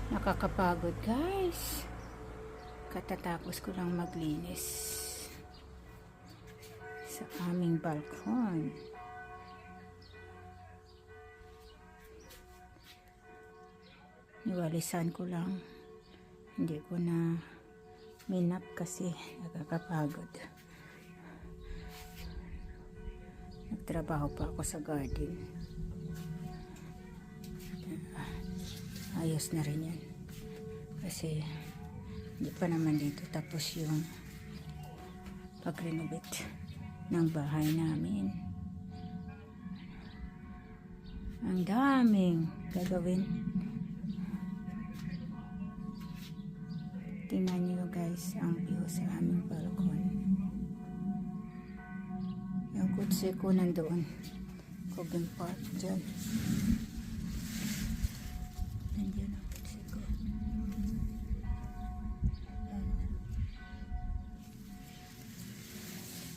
Nakakapagod guys. Katatapos ko lang maglinis sa aming balkon. Niwalisan ko lang. Hindi ko na minap kasi nakakapagod. Nagtrabaho pa ako sa garden. Ayos na rin yan. Kasi hindi pa naman dito tapos yung pag-renovate ng bahay namin. Ang daming gagawin. Tingnan nyo guys ang view sa aming balkon. Yung kutsi ko nandoon. Cobin Park dyan. Nandiyan ang kutsi ko.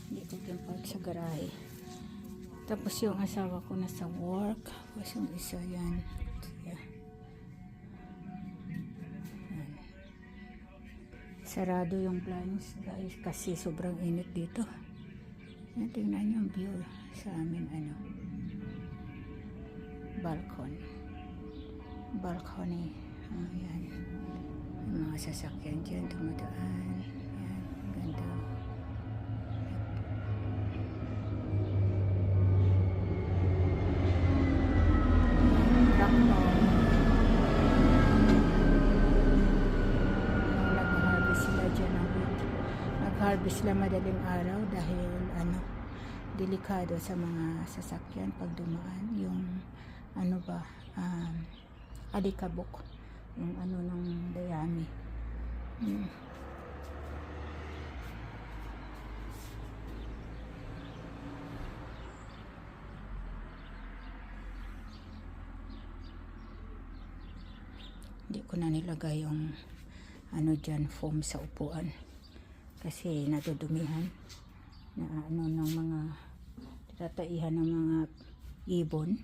Hindi Cobin Park sa garahe. Tapos yung asawa ko nasa work. Tapos yung isa yan. Sarado yung blinds guys kasi sobrang init dito. Tingnan nyo ang view sa amin balcony. Ayan. Yung mga sasakyan dyan dumadaan. Ayan, ganda. Nag-harvest sila madaling araw dahil delikado sa mga sasakyan pag dumaan yung alikabok yung ng dayami. Hindi ko na nilagay yung dyan foam sa upuan kasi natudumihan na ng mga tataihan ng mga ibon.